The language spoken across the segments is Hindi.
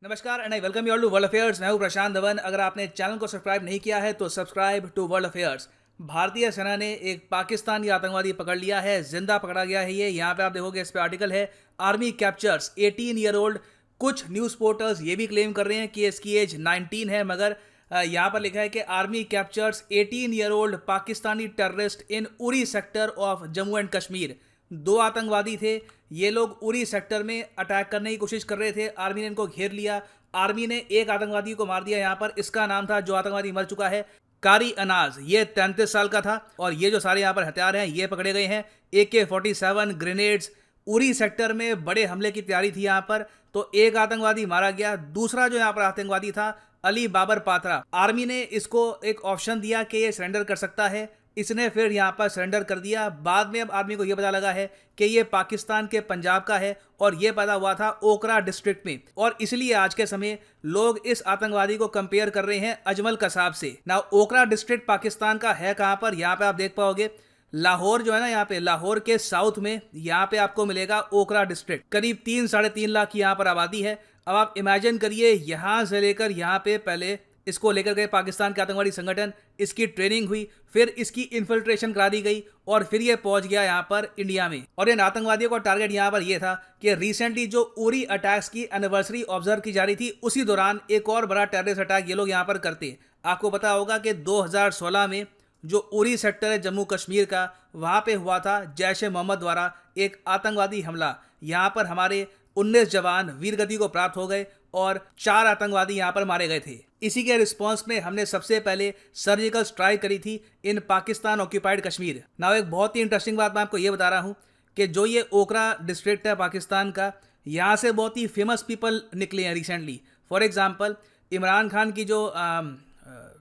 नमस्कार and I welcome you all to world affairs. मैं हूं प्रशांत धवन। अगर आपने चैनल को सब्सक्राइब नहीं किया है तो सब्सक्राइब टू वर्ल्ड अफेयर्स। भारतीय सेना ने एक पाकिस्तानी आतंकवादी पकड़ लिया है, जिंदा पकड़ा गया है। ये यहाँ पे आप देखोगे, इस पे आर्टिकल है, आर्मी कैप्चर्स 18 ईयर ओल्ड। कुछ न्यूज़ पोर्टल्स ये भी क्लेम कर रहे हैं कि इसकी एज 19 है, मगर यहाँ पर लिखा है कि army captures 18 year old Pakistani terrorist in Uri sector of Jammu and Kashmir. दो आतंकवादी थे, ये लोग उरी सेक्टर में अटैक करने की कोशिश कर रहे थे। आर्मी ने इनको घेर लिया। आर्मी ने एक आतंकवादी को मार दिया। यहाँ पर इसका नाम था, जो आतंकवादी मर चुका है, कारी अनाज। ये 33 साल का था। और ये जो सारे यहाँ पर हथियार हैं ये पकड़े गए हैं। AK-47 grenades. उरी सेक्टर में बड़े हमले की तैयारी थी यहाँ पर। तो एक आतंकवादी मारा गया। दूसरा जो यहाँ पर आतंकवादी था, अली बाबर पात्रा, आर्मी ने इसको एक ऑप्शन दिया कि ये सरेंडर कर सकता है। इसने फिर यहाँ पर सरेंडर कर दिया। बाद में अब आदमी को ये पता लगा है कि ये पाकिस्तान के पंजाब का है और ये पैदा हुआ था ओकरा डिस्ट्रिक्ट में। और इसलिए आज के समय लोग इस आतंकवादी को कंपेयर कर रहे हैं अजमल कसाब से। ना ओकरा डिस्ट्रिक्ट पाकिस्तान का है कहाँ पर, यहाँ पे आप देख पाओगे, लाहौर जो है ना, यहाँ पे लाहौर के साउथ में यहाँ पे आपको मिलेगा ओकरा डिस्ट्रिक्ट। करीब 3-3.5 लाख की यहाँ पर आबादी है। अब आप इमेजिन करिए, यहाँ से लेकर यहाँ पे पहले इसको लेकर गए पाकिस्तान के आतंकवादी संगठन, इसकी ट्रेनिंग हुई, फिर इसकी इन्फिल्ट्रेशन करा दी गई और फिर ये पहुंच गया यहाँ पर इंडिया में। और इन आतंकवादियों का टारगेट यहाँ पर ये था कि रिसेंटली जो उरी अटैक्स की एनिवर्सरी ऑब्जर्व की जा रही थी, उसी दौरान एक और बड़ा टेररिस्ट अटैक ये लोग यहाँ पर करते। आपको पता होगा कि 2016 में जो उरी सेक्टर है जम्मू कश्मीर का, वहाँ पे हुआ था जैश-ए-मोहम्मद द्वारा एक आतंकवादी हमला। यहाँ पर हमारे 19 जवान वीरगति को प्राप्त हो गए और 4 आतंकवादी यहाँ पर मारे गए थे। इसी के रिस्पांस में हमने सबसे पहले सर्जिकल स्ट्राइक करी थी इन पाकिस्तान ऑक्यूपाइड कश्मीर। नाउ एक बहुत ही इंटरेस्टिंग बात मैं आपको ये बता रहा हूँ कि जो ये ओकरा डिस्ट्रिक्ट है पाकिस्तान का, यहाँ से बहुत ही फेमस पीपल निकले हैं recently. For example, Imran Khan की जो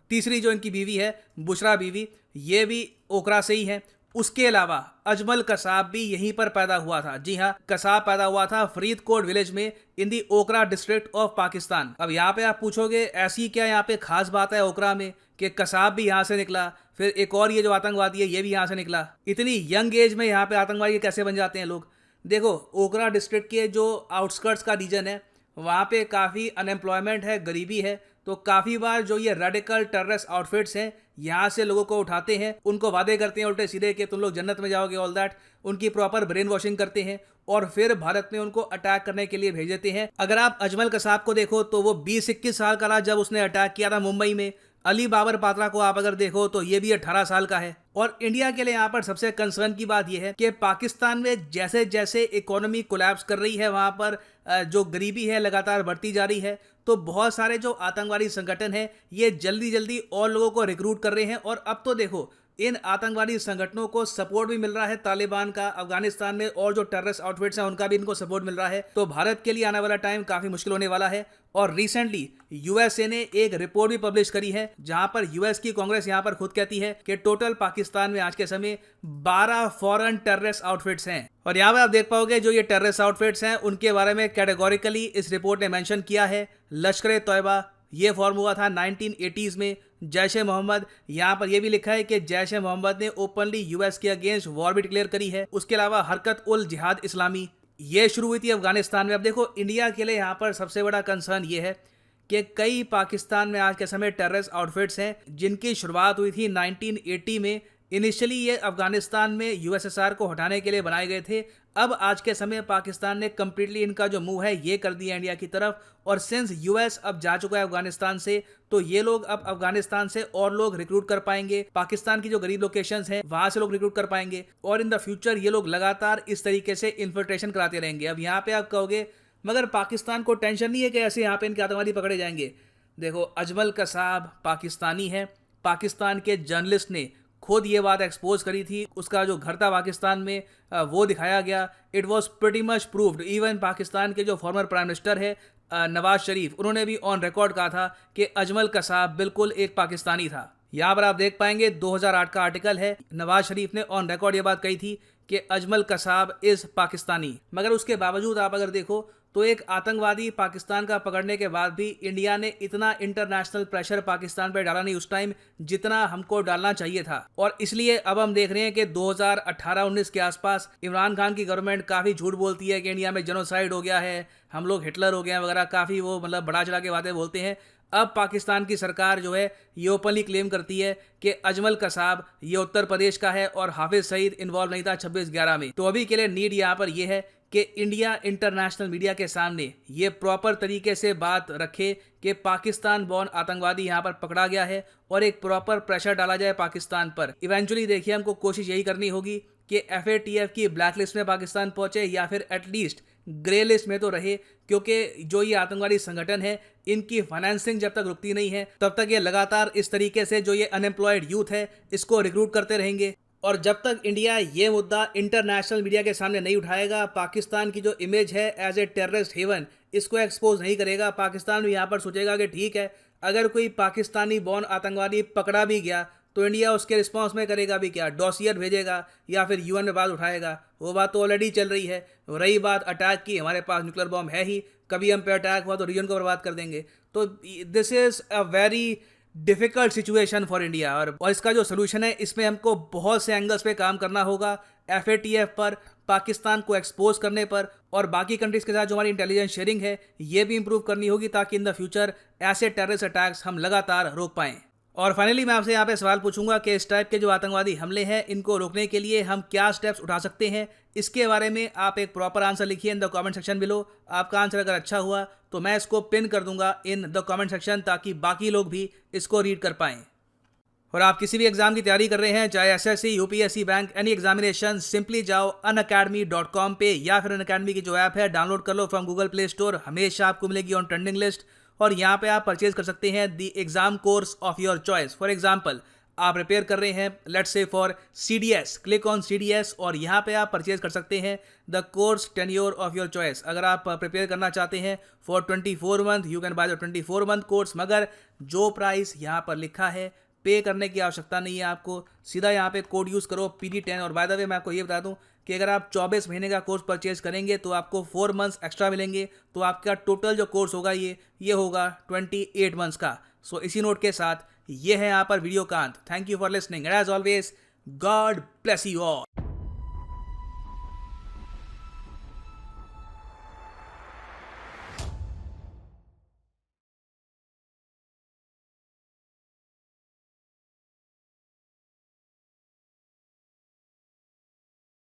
तीसरी जो इनकी बीवी है, बुशरा बीवी, ये भी ओकरा से ही है। उसके अलावा अजमल कसाब भी यहीं पर पैदा हुआ था। जी हाँ, कसाब पैदा हुआ था फरीदकोट विलेज में इन दी ओकरा डिस्ट्रिक्ट ऑफ पाकिस्तान। अब यहाँ पे आप पूछोगे, ऐसी क्या यहाँ पे खास बात है ओकरा में कि कसाब भी यहाँ से निकला, फिर एक और ये जो आतंकवादी है ये भी यहाँ से निकला। इतनी यंग एज में यहाँ पे आतंकवादी कैसे बन जाते हैं लोग? देखो, ओकरा डिस्ट्रिक्ट के जो आउटस्कर्ट्स का रीजन है, वहाँ पे काफ़ी अनएम्प्लॉयमेंट है, गरीबी है। तो काफ़ी बार जो ये रेडिकल टेररिस्ट आउटफिट्स हैं, यहाँ से लोगों को उठाते हैं, उनको वादे करते हैं उल्टे सीधे कि तुम लोग जन्नत में जाओगे, ऑल दैट। उनकी प्रॉपर ब्रेन वॉशिंग करते हैं और फिर भारत में उनको अटैक करने के लिए भेज देते हैं। अगर आप अजमल कसाब को देखो तो वो 20-21 साल का था जब उसने अटैक किया था मुंबई में। अली बाबर पात्रा को आप अगर देखो तो ये भी 18 साल का है। और इंडिया के लिए यहाँ पर सबसे कंसर्न की बात यह है कि पाकिस्तान में जैसे जैसे इकोनॉमी कोलैप्स कर रही है, वहाँ पर जो गरीबी है लगातार बढ़ती जा रही है। तो बहुत सारे जो आतंकवादी संगठन हैं ये जल्दी जल्दी और लोगों को रिक्रूट कर रहे हैं। और अब तो देखो, इन आतंकवादी संगठनों को सपोर्ट भी मिल रहा है तालिबान का, अफगानिस्तान में और जो टेररिस्ट आउटफिट्स हैं उनका भी इनको सपोर्ट मिल रहा है। तो भारत के लिए आने वाला टाइम काफी मुश्किल होने वाला है। और रिसेंटली यूएसए ने एक रिपोर्ट भी पब्लिश करी है जहां पर यूएस की कांग्रेस यहां पर खुद कहती है कि टोटल पाकिस्तान में आज के समय 12 फॉरेन टेररिस्ट आउटफिट्स हैं। और यहाँ पे आप देख पाओगे जो ये टेररिस्ट आउटफिट्स हैं उनके बारे में कैटेगोरिकली इस रिपोर्ट ने मेंशन किया है। लश्कर-ए-तौयबा, ये फॉर्म हुआ था 1980s में। जैश-ए-मोहम्मद, यहाँ पर यह भी लिखा है कि जैश-ए-मोहम्मद ने ओपनली यूएस के अगेंस्ट वॉर भी डिक्लेयर करी है। उसके अलावा हरकत उल जिहाद इस्लामी, ये शुरू हुई थी अफगानिस्तान में। अब देखो, इंडिया के लिए यहाँ पर सबसे बड़ा कंसर्न ये है कि कई पाकिस्तान में आज के समय टेररिस्ट आउटफिट्स हैं जिनकी शुरुआत हुई थी 1980 में। इनिशियली ये अफगानिस्तान में यूएसएसआर को हटाने के लिए बनाए गए थे। अब आज के समय पाकिस्तान ने कम्प्लीटली इनका जो मूव है ये कर दिया इंडिया की तरफ। और सिंस यूएस अब जा चुका है अफगानिस्तान से, तो ये लोग अब अफगानिस्तान से और लोग रिक्रूट कर पाएंगे। पाकिस्तान की जो गरीब लोकेशंस हैं वहां से लोग रिक्रूट कर पाएंगे। और इन द फ्यूचर ये लोग लगातार इस तरीके से इन्फिल्ट्रेशन कराते रहेंगे। अब यहाँ पे आप कहोगे, मगर पाकिस्तान को टेंशन नहीं है कि ऐसे यहाँ पे इनके आतंकवादी पकड़े जाएंगे? देखो, अजमल कसाब पाकिस्तानी है। पाकिस्तान के जर्नलिस्ट ने खुद ये बात एक्सपोज करी थी। उसका जो घर था पाकिस्तान में वो दिखाया गया। It was pretty much proved. Even Pakistan के जो फॉर्मर प्राइम मिनिस्टर है नवाज शरीफ, उन्होंने भी ऑन रिकॉर्ड कहा था कि अजमल कसाब बिल्कुल एक पाकिस्तानी था। यहाँ पर आप देख पाएंगे 2008 का आर्टिकल है। नवाज शरीफ ने ऑन रिकॉर्ड ये बात कही थी कि अजमल कसाब इज पाकिस्तानी। मगर उसके बावजूद आप अगर देखो तो एक आतंकवादी पाकिस्तान का पकड़ने के बाद भी इंडिया ने इतना इंटरनेशनल प्रेशर पाकिस्तान पर डाला नहीं उस टाइम जितना हमको डालना चाहिए था। और इसलिए अब हम देख रहे हैं कि 2018-19 के आसपास इमरान खान की गवर्नमेंट काफ़ी झूठ बोलती है कि इंडिया में जेनोसाइड हो गया है, हम लोग हिटलर हो गए हैं वगैरह, काफ़ी वो मतलब बड़ा चढ़ा के बातें बोलते हैं। अब पाकिस्तान की सरकार जो है ये ओपनली क्लेम करती है कि अजमल कसाब ये उत्तर प्रदेश का है और हाफिज सईद इन्वॉल्व नहीं था 26/11 में। तो अभी के लिए नीड यहाँ पर यह है कि इंडिया इंटरनेशनल मीडिया के सामने ये प्रॉपर तरीके से बात रखे कि पाकिस्तान बॉर्न आतंकवादी यहाँ पर पकड़ा गया है और एक प्रॉपर प्रेशर डाला जाए पाकिस्तान पर। इवेंचुअली देखिए हमको कोशिश यही करनी होगी कि FATF की ब्लैक लिस्ट में पाकिस्तान पहुंचे या फिर एटलीस्ट ग्रे लिस्ट में तो रहे, क्योंकि जो ये आतंकवादी संगठन है इनकी फाइनेंसिंग जब तक रुकती नहीं है तब तक ये लगातार इस तरीके से जो ये अनएम्प्लॉयड यूथ है इसको रिक्रूट करते रहेंगे। और जब तक इंडिया ये मुद्दा इंटरनेशनल मीडिया के सामने नहीं उठाएगा, पाकिस्तान की जो इमेज है एज ए टेररिस्ट हेवन इसको एक्सपोज नहीं करेगा, पाकिस्तान भी यहाँ पर सोचेगा कि ठीक है अगर कोई पाकिस्तानी बॉर्न आतंकवादी पकड़ा भी गया तो इंडिया उसके रिस्पांस में करेगा भी क्या, डॉसियर भेजेगा या फिर UN में बात उठाएगा। वो बात तो ऑलरेडी चल रही है। रही बात अटैक की, हमारे पास न्यूक्लियर बॉम्ब है ही, कभी हम पे अटैक हुआ तो रीजन को बर्बाद कर देंगे। तो this is a very difficult situation for India. और इसका जो सोल्यूशन है इसमें हमको बहुत से एंगल्स पे काम करना होगा, FATF पर, पाकिस्तान को एक्सपोज करने पर, और बाकी कंट्रीज़ के साथ जो हमारी इंटेलिजेंस शेयरिंग है ये भी इंप्रूव करनी होगी ताकि इन द फ्यूचर ऐसे टेररिस्ट अटैक्स हम लगातार रोक पाएँ। और फाइनली मैं आपसे यहाँ पे सवाल पूछूंगा कि इस टाइप के जो आतंकवादी हमले हैं इनको रोकने के लिए हम क्या स्टेप्स उठा सकते हैं। इसके बारे में आप एक प्रॉपर आंसर लिखिए in the comment section below. आपका आंसर अगर अच्छा हुआ तो मैं इसको पिन कर दूंगा इन द कमेंट सेक्शन ताकि बाकी लोग भी इसको रीड कर पाएँ। और आप किसी भी एग्जाम की तैयारी कर रहे हैं, चाहे SSC, UPSC, bank, any examination, simply जाओ unacademy.com पे या फिर अनअकैडमी की जो ऐप है डाउनलोड कर लो फ्रॉम गूगल प्ले स्टोर। हमेशा आपको मिलेगी ऑन ट्रेंडिंग लिस्ट और यहाँ पे आप परचेज कर सकते हैं the exam course of your choice. For example आप प्रिपेयर कर रहे हैं let's say for CDS, click on CDS और यहाँ पे आप परचेज कर सकते हैं the course tenure of your choice. अगर आप प्रिपेयर करना चाहते हैं for 24 month you can by the 24 month course. मगर जो प्राइस यहाँ पर लिखा है पे करने की आवश्यकता नहीं है आपको, सीधा यहाँ पे कोड यूज़ करो PD10। और बाय द वे मैं आपको ये बता दूँ कि अगर आप 24 महीने का कोर्स परचेज करेंगे तो आपको 4 मंथ्स एक्स्ट्रा मिलेंगे, तो आपका टोटल जो कोर्स होगा ये होगा 28 मंथ्स का। सो इसी नोट के साथ ये है यहाँ पर वीडियो का अंत। Thank you for listening and as always God bless you all.